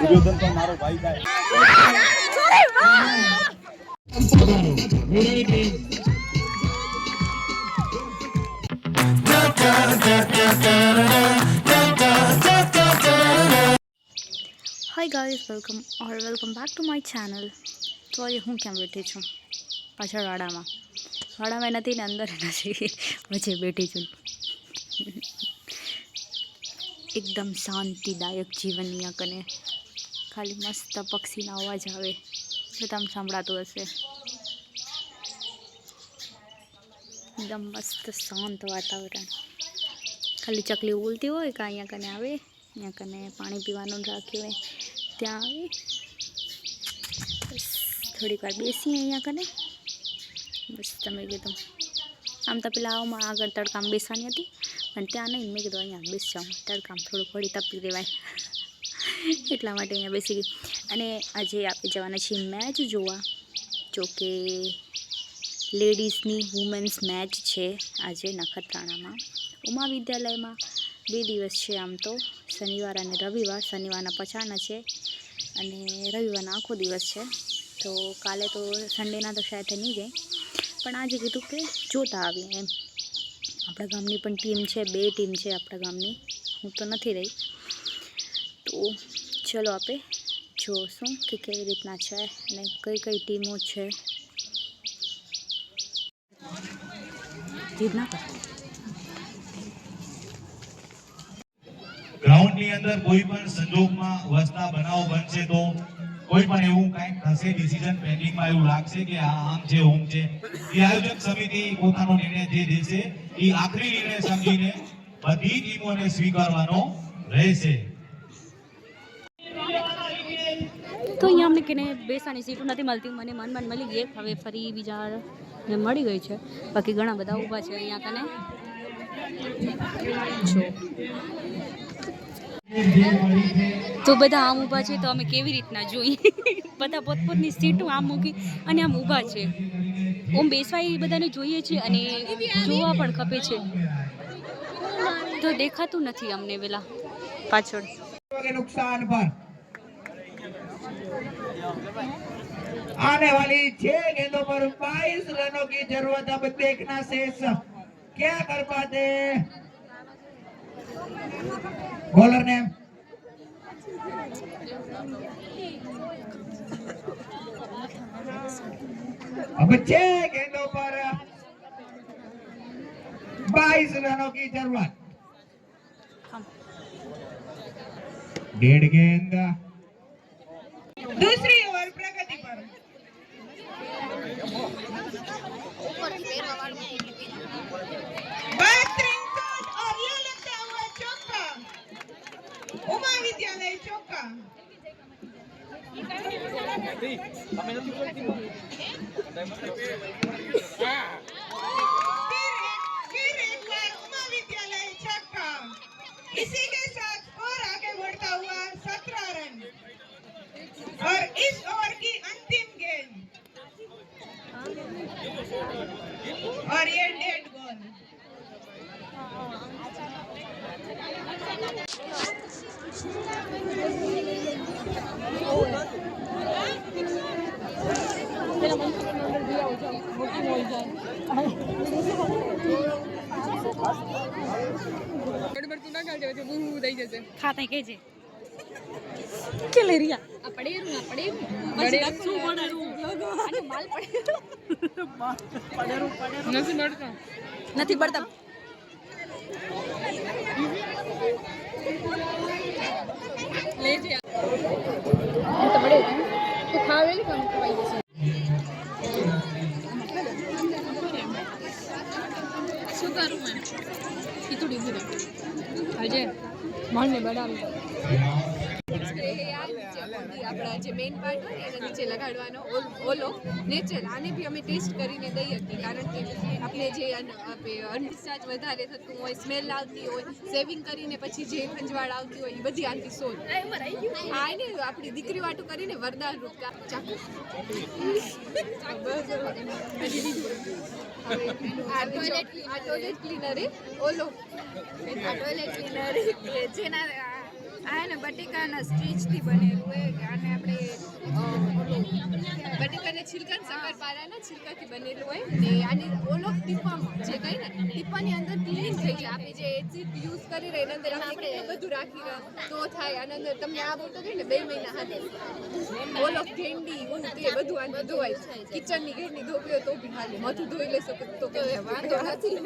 દુર્યોધન પણ મારો ભાઈ થાય. Hi guys, welcome back to my channel. तो ये हूँ क्या बैठी छूँ पाछळ वाड़ा में नहीं अंदर नहीं वच्चे बैठी छूँ। एकदम शांतिदायक जीवन अँ कने खाली मस्त पक्षी अवाज आवे तो तम सांभळातो हशे। एकदम मस्त शांत वातावरण, खाली चकली बोलती हो का अँ कने आवे, अँ कने पाणी पीवानुं राख्युं होय त्यां आवे, बस थोड़ी वार बेसीए अँ कने बस। तमे कीधुं आम तो पेला आगळ तड़कामां बेसवानी हती पण त्यां नहीं, मैं कीधुं अहींया बेसी जाऊं तड़कामां थोड़ुं घड़ी तपी देवाय એટલા માટે અહીંયા બેસી ગઈ। અને આજે આપણે જવાના છીએ મેચ જોવા, જો કે લેડીઝની વુમેન્સ મેચ છે આજે નખત્રાણામાં ઉમા વિદ્યાલયમાં। 2 દિવસ છે આમ તો, શનિવાર અને રવિવાર। શનિવારના પછાડના છે અને રવિવારના આખો દિવસ છે। તો કાલે તો સન્ડેના તો શાયદ નહીં જાય, પણ આજે કીધું કે જોતા આવીએ એમ। આપણા ગામની પણ ટીમ છે, 2 ટીમ છે આપણા ગામની, હું તો નથી રહી। तो चलो आपे जोशूँ कि केवी रीतना है ने कई कई टीमों है। ग्राउंड ની અંદર કોઈ પણ સંજોગમાં વસ્તા બનાવ બનશે તો કોઈ પણ એવું કાંઈક થશે, ડિસિઝન પેન્ડિંગમાં એવું લાગશે કે આ આમ છે ઓમ છે, એ આયોજક સમિતિ પોતાનો નિર્ણય જે દેશે એ આખરી નિર્ણય સમજીને બધી ટીમોને સ્વીકારવાનો રહેશે। तो अँ अमने कहने बेसानी सीटू नहीं मळती, मने मन मळी गई, हवे फरी बीजा ने मळी गई है। बाकी घणा बधा ऊभा छे अहींया कने जो। तो बधा आम ऊभा छे तो अमे केवी रीतना जोई बधा पोतपोतनी सीटू आम मूकी अने आम ऊभा छे। ओम बेसवा ए बधाने जोईए छे अने जोवा पण खपे छे, तो देखातुं नथी अमने वेला पाछळ। नुकसान पर आने वाली 6 गेंदों पर 22 रनों की जरूरत। अब देखना शेष क्या कर पाते। बॉलर ने अब 6 गेंदों पर 22 रनों की जरूरत। 1.5 गेंद दूसरी ओवर प्रगति पर। बेहतरीन शॉट और ये लगता हुआ चौका, उमा विद्यालय चौका। फिर एक बार उमा विद्यालय चौका। इसी के साथ स्कोर आगे बढ़ता हुआ 17 रन। और इस ओवर की अंतिम गेंद और ये डेड बॉल। खाते कहे के ले रिया आ पड़ेरू ना पड़ेरू પછી શું પડેરું અને માલ પડેરું નથી પડતા ले जे તો પડે તો ખાવેલી કામ ખવાઈ જશે। શું કરું મેં કીધું દીધું આજે મનને બડાવી આપણા જે મેઇન પાર્ટ હોય એના નીચે લગાડવાનો ઓલો નેચરલ। આને બી અમે ટેસ્ટ કરીને દઈએ છીએ, કારણ કે આપણે જે અનડિસ્ચાર્જ વધારે થતું હોય, સ્મેલ આવતી હોય, સેવિંગ કરીને પછી જે ખંજવાળ આવતી હોય એ બધી આનથી સોલ્વ। આ ને આપણી દીકરી વાટું કરીને વરદાન રૂપ ચાકુ આ ટોયલેટ ક્લીનર ઓલો આ ટોયલેટ ક્લીનર જેના આ ને બટેકાના સ્ટ્રીચથી બનેલું હોય કે આને આપણે બટેકાના છિલકા શક્કરપારાના છિલકાથી બનેલું હોય ને આની ઓલો ટીપામાં જે કઈ ને ટીપાની અંદર ક્લીનિંગ થઈ જાય આપણે જે એસિડ યુઝ કરી રહી એના અંદર આપણે બધું રાખી તો થાય આના અંદર તમને આ બોલતો થાય ને 2 મહિના હાથે ઓલ ઓફ કેન્ડી તે બધું આને ધોવાય કિચનની ઘરની ધોબીઓ તો બી હાલે માથું ધોઈ લેશો તો કે વાંધો નથી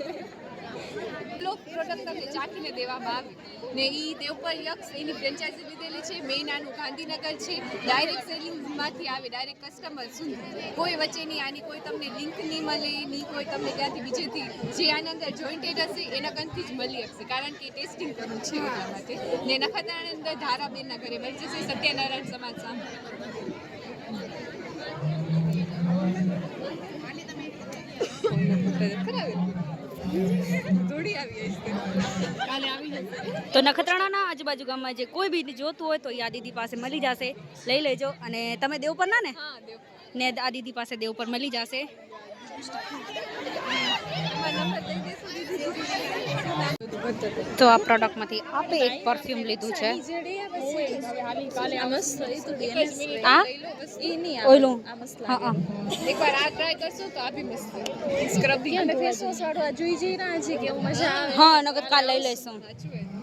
પ્રોડક્ટ તમને ચાખીને દેવામાં આવે ને ઈ દેવપર યક્ષ એની ફ્રેન્ચાઇઝી લીધેલી છે મેઇન આનું ગાંધીનગર છે ડાયરેક્ટ સેલિંગમાંથી આવે ડાયરેક્ટ કસ્ટમર સુધી કોઈ વચ્ચેની આની કોઈ તમને લિંક નહીં મળે નહીં કોઈ તમને ક્યાંથી બીજેથી જે આની અંદર જોઈન્ટેડ હશે એના કંથી જ મળી શકશે કારણ કે ટેસ્ટિંગ કરવું છે એટલા માટે ને નખત્રાણાની અંદર ધારાબેનના ઘરે બની જશે સત્યનારાયણ સમાજ સામે તો નખત્રાણાના આજુબાજુ ગામમાં જે કોઈ બી જોતું હોય તો આ દીદી પાસે મળી જશે લઈ લેજો અને તમે દેવપરના ને ને આ દીદી પાસે દેવપર મળી જશે તો આ પ્રોડક્ટમાંથી આપે એક પરફ્યુમ લીધું છે આ ઓઈલું હા હા એકવાર આ ટ્રાય કરશો તો આ બી મસ્ત સ્ક્રબ બી અને ફેસ વોશ વાળો જોઈ જઈ રહ્યા છે કે મજા આવે હા નકર કાલ લઈ લઈશું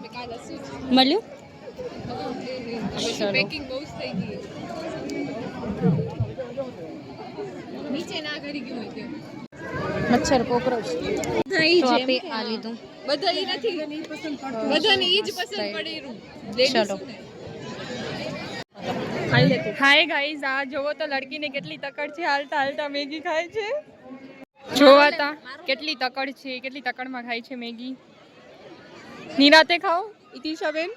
મેં કાલ હસું મળ્યું પેકિંગ બહુ થઈ ગઈ નીચે ના કરી ગયું હોય કે મચ્છર કોકરોચ તો આપે આ લીધું બધા ઈ નથી બધાને ઈ જ પસંદ પડે ચલો હાય ગાઈઝ આ જોવો તો લડકીને કેટલી તકડ છે હાલતા હાલતા મેગી ખાય છે જોવાતા કેટલી તકડ છે કેટલી તકડમાં ખાય છે મેગી નિરાતે ખાઓ ઇતિશાબેન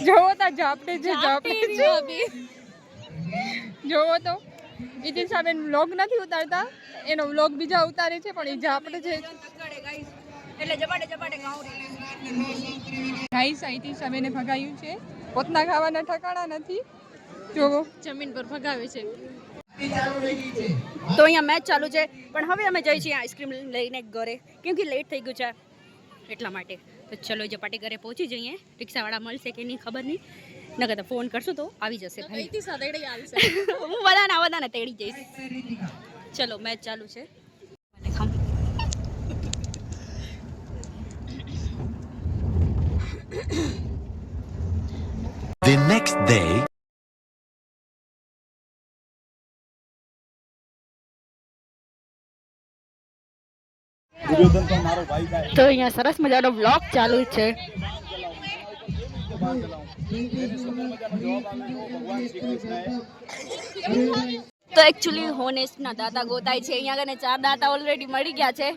જોવો તો ઝાપટે છે જોવો તો ઇતિશાબેન વ્લોગ નથી ઉતારતા એનો વ્લોગ બીજા ઉતારે છે પણ એ ઝાપટે છે એટલે જપાટે ગાઉરી ગાઈસ ઇતિશાબેને ભગાયું છે પોતના ખાવાના ઠકાણા નથી જોવો જમીન પર ભગાવે છે તો અહીંયા મેચ ચાલુ છે પણ હવે અમે જઈએ છીએ આઈસ્ક્રીમ લઈને ઘરે કેમ કે લેટ થઈ ગયું છે એટલા માટે તો ચલો જપાટી ઘરે પહોંચી જઈએ રિક્ષાવાળા મળશે કે નહીં ખબર નહીં નકર તો ફોન કરશું તો આવી જશે ભાઈ હું બધાને તેડી જઈશ ચલો મેચ ચાલુ છે The next day. તો અહીંયા સરસ મજાનો બ્લોગ ચાલુ છે તો એકચ્યુઅલી હોનેસ્ટના દાતા ગોતાય છે અહીંયા આગળ 4 દાતા ઓલરેડી મળી ગયા છે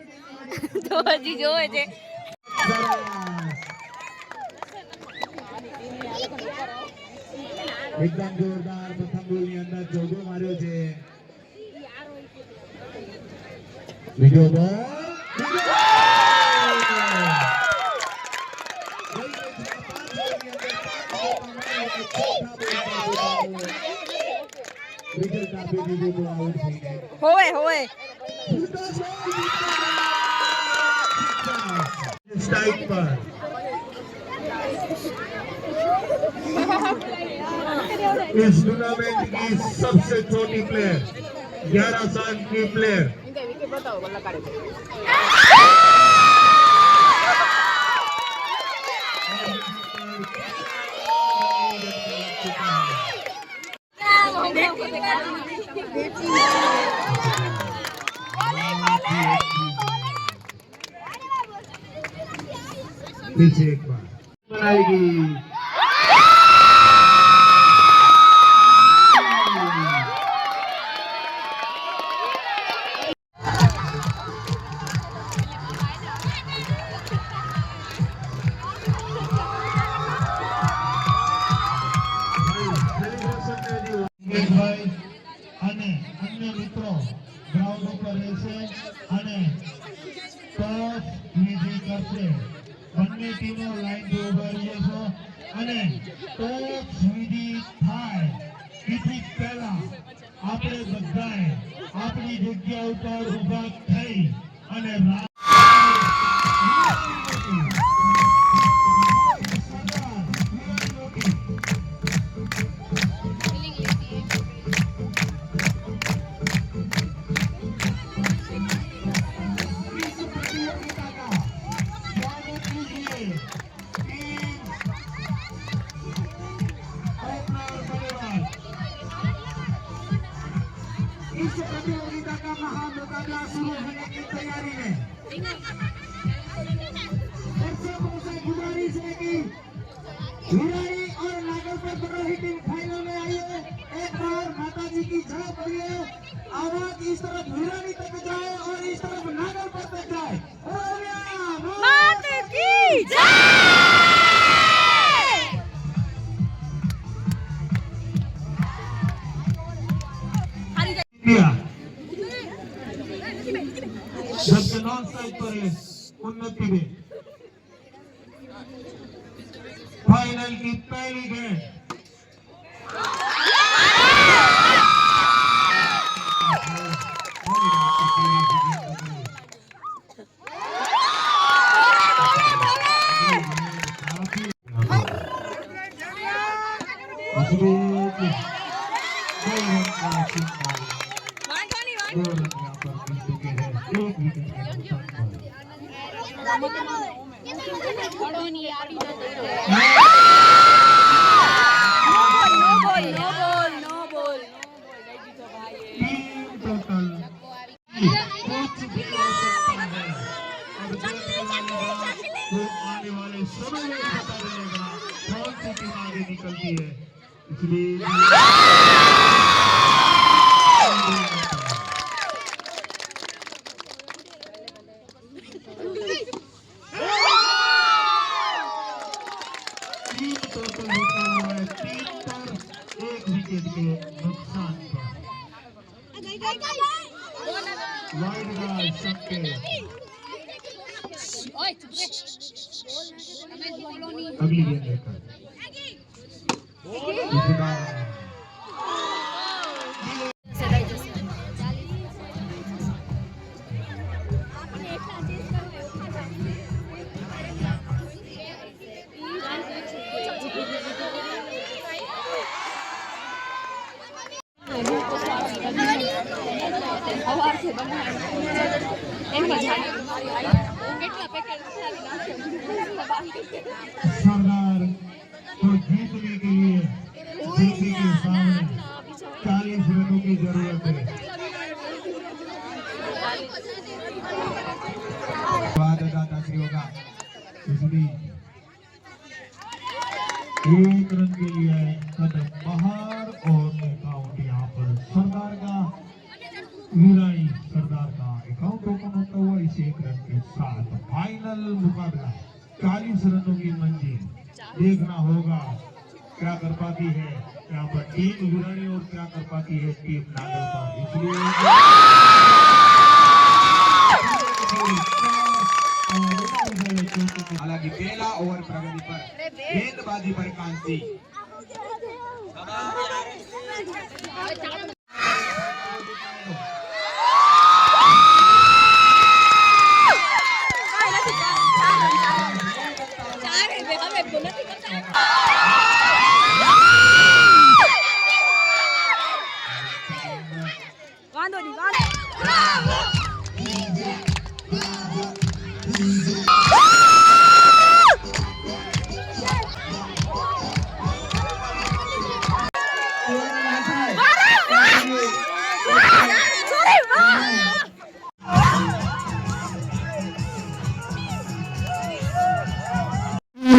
તો હજી જોવે છે એકદમ જોરદાર પ્રથમ બોલની અંદર ચોગ્ગો માર્યો છે બીજો બોલ હોવે स्ट्राइक पर इस टूर्नामेंट की सबसे छोटी प्लेयर 11 साल की प्लेयर पीछे एक बार बनाएगी અને અન્ય મિત્રો ગ્રાઉન્ડ ઉપર રહેશે અને ટોસ વિજય કરશે બંને ટીમો લાઈન પર ઉભા રહી છે અને ટોસ વિધિ થાય એથી પહેલા આપણે બધાએ આપણી જગ્યા ઉપર ઊભા થઈ અને इस प्रतियोगिता का महामुकाबला शुरू होने की तैयारी में दर्शकों से गुजारिश है कि भिराड़ी और नागलपुर दोनों ही टीम फाइनल में आई है। एक बार माता जी की जय बोलिए, आवाज इस तरफ भिराड़ी तक जाए और इस तरफ नागलपुर तक जाए। माता की जय। जबकि नॉन साइड पर है उन्नति में फाइनल की पहली गेंद आने वाले समय में पता चलेगा कौन सी टीम आगे निकलती है। इसलिए तीन टोटल होता हुआ है, 3 पर 1 विकेट के नुकसान पर वाइड बॉल सबके अगली गेंद लेकर सरदार को जीतने के लिए जीतने के सामने 40 रनों की जरूरत है। वाददाताश्रियों का इसलिए 1 रन के लिए कदम बाहर और अकाउंट यहाँ पर सरदार का वीराई सरदार का अकाउंट ओपन होता हुआ इस 1 रन के साथ फाइनल मुकाबला 40 रनों की मंजिल देखना होगा क्या कर पाती है यहाँ पर टीम वीरानी और क्या कर पाती है टीम नागलपुर। इसलिए हालांकि पहला ओवर प्रगति पर गेंदबाजी पर कांति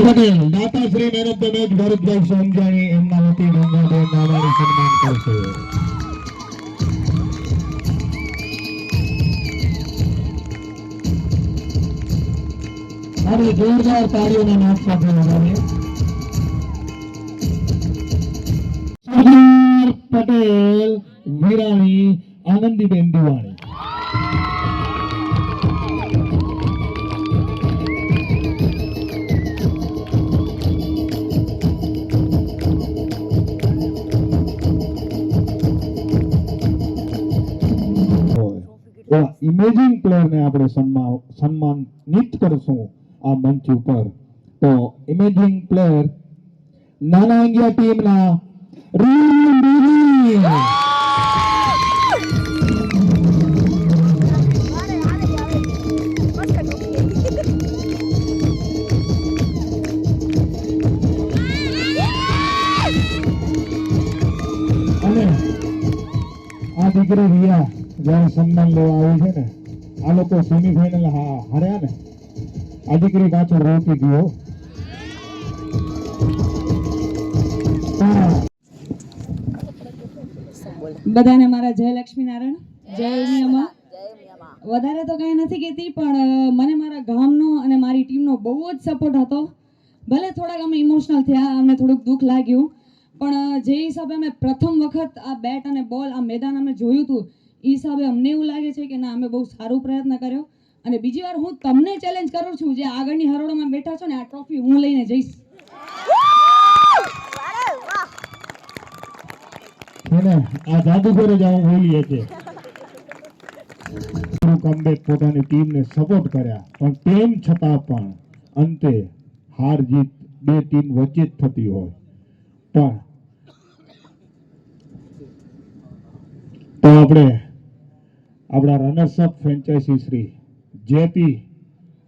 પટેલ દાતાશ્રી man of the match Bharatbhai Somjani એમના વતી ગંગાબેન નાવાણી સન્માન કરશે। અરે જોરદાર તાળીઓના નાદ સાથે વધારે સરદાર પટેલ વીરાણી આનંદીબેન દિવાળી ઇમેજિંગ પ્લેયરને આપણે સન્માનિત કરશું આ મંચ ઉપર. તો ઇમેજિંગ પ્લેયર નાના ઇન્ડિયા ટીમના રીલ અને આ દીકરી રિયા જ્યારે સન્માન લેવા આવી છે ને, આ લોકો સેમીફાઇનલ હાર્યા ને, આ દીકરી પાછળ રોકી ગયો. બધાને મારા જય લક્ષ્મીનારાયણ, જય ઉમિયામાં. વધારે તો કાંઈ નથી કહેતી, પણ મને મારા ગામનો અને મારી ટીમનો બહુ જ સપોર્ટ હતો. ભલે થોડાક અમે ઇમોશનલ થયા, અમને થોડુંક દુઃખ લાગ્યું, પણ જે હિસાબે અમે પ્રથમ વખત આ બેટ અને બોલ આ મેદાન અમે જોયું હતું, એ હિસાબે અમને એવું લાગે છે કે ના, અમે બહુ સારું પ્રયત્ન કર્યો. અને બીજી વાર હું તમને ચેલેન્જ કરું છું, જે આગળની હરોળમાં બેઠા છો ને, આ ટ્રોફી હું લઈને જઈશ. આ જાદુગર જ આવું બોલીએ છે. કમબેક પોતાની ટીમને સપોર્ટ કર્યા, પણ તેમ છતાં પણ અંતે હાર જીત બે ટીમ વચ્ચે જ થતી હોય, પણ તો આપણે આપણા રનર્સઅપ ફ્રેન્ચાઇઝી શ્રી જેપી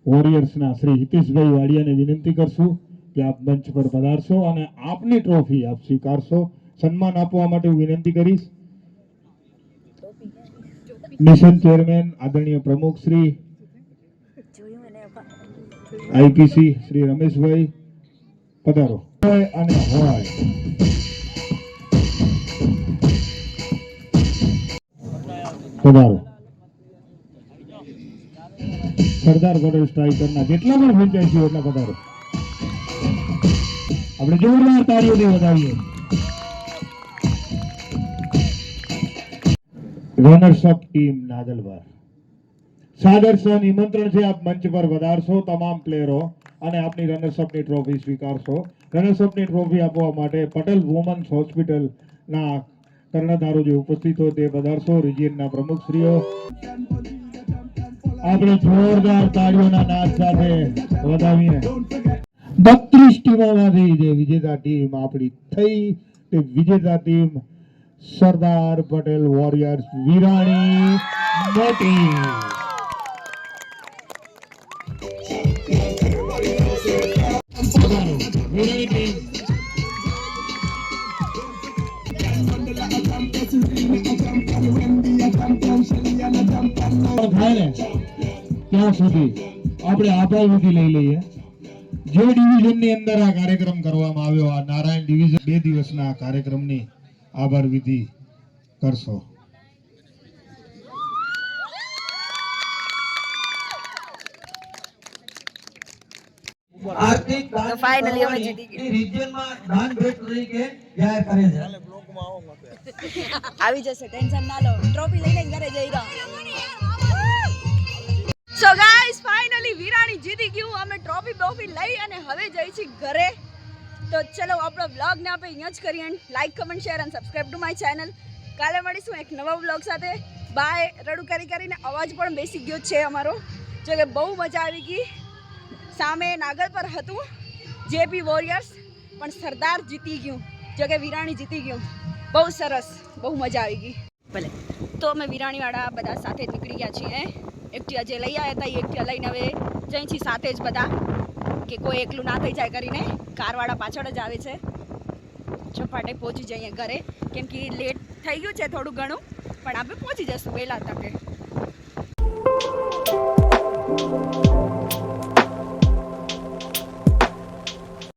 વોરિયર્સના શ્રી હિતેશભાઈ વાડિયાને વિનંતી કરશું કે આપ મંચ પર પધારશો અને આપની ટ્રોફી આપ સ્વીકારશો. સન્માન આપવા માટે હું વિનંતી કરીશ મિશન ચેરમેન આદરણીય પ્રમુખ શ્રી આઈપીસી શ્રી રમેશભાઈ, પધારો. અને હોય પધારો. સરદાર પટેલ સ્ટ્રાઇકરના જેટલા પણ ફ્રેન્ચાઇઝીઓ એટલા પધારો. આપણે જોરદાર તાળીઓથી વધાવીએ. રનર્સઅપ ટીમ નાગલબાર, સાદરસર નિમંત્રણ છે, આપ મંચ પર વધારશો તમામ પ્લેયરો અને આપની રનર્સઅપની ટ્રોફી સ્વીકારશો. રનર્સઅપની ટ્રોફી આપવા માટે પટેલ વુમન્સ હોસ્પિટલના કર્ણધારો જે ઉપસ્થિત હોય તે પધારશો. રિજિયનના પ્રમુખશ્રીઓ આપણે જોરદાર તાળીઓના નાદ સાથે વધાવીએ. 32 ટીમોમાંથી જે વિજેતા ટીમ આપણી થઈ, તે વિજેતા ટીમ સરદાર પટેલ વોરિયર્સ વિરાણી મોટી. ત્યાં સુધી આપણે આભાર વિધિ લઈ લઈએ. જે ડિવિઝનની અંદર આ કાર્યક્રમ કરવામાં આવ્યો, આ નારાયણ ડિવિઝન 2 દિવસના કાર્યક્રમની આભાર વિધિ કરશો. આર્થિક દાન ફાઇનલી અમે જીતી ગયા. રિજિયનમાં દાન ભેટ તરીકે જાહેર કરે છે. આવી જશે, ટેન્શન ના લો, ટ્રોફી લઈને ઘરે જઈ રહ્યા. સો ગાઈસ, ફાઇનલી વિરાણી જીતી ગયું. અમે ટ્રોફી લઈ અને હવે જઈ છીએ ઘરે. તો ચલો આપણો બ્લોગને આપણે અહીંયા જ કરીએ. લાઈક, કમેન્ટ, શેર અને સબસ્ક્રાઈબ ટુ માય ચેનલ. કાલે મળીશું એક નવા બ્લોગ સાથે. બાય. રડું કરીને અવાજ પણ બેસી ગયો છે અમારો. જો કે બહુ મજા આવી ગઈ. સામે નાગલ પર હતું જેપી વોરિયર્સ, પણ સરદાર જીતી ગયું. જો કે વિરાણી જીતી ગયું. બહુ સરસ, બહુ મજા આવી ગઈ. ભલે તો અમે વિરાણીવાળા બધા સાથે નીકળી ગયા છીએ. એકઠિયા જે લઈ આવ્યા હતા એ એકઠિયા લઈને હવે જઈ છીએ સાથે જ બધા, કે કોઈ એકલું ના થઈ જાય કરીને. કારવાળા પાછળ જ આવે છે. ઝપાટે પહોંચી જઈએ ઘરે, કેમ કે લેટ થઈ ગયું છે થોડું ઘણું, પણ આપણે પહોંચી જઈશું વહેલા તકે.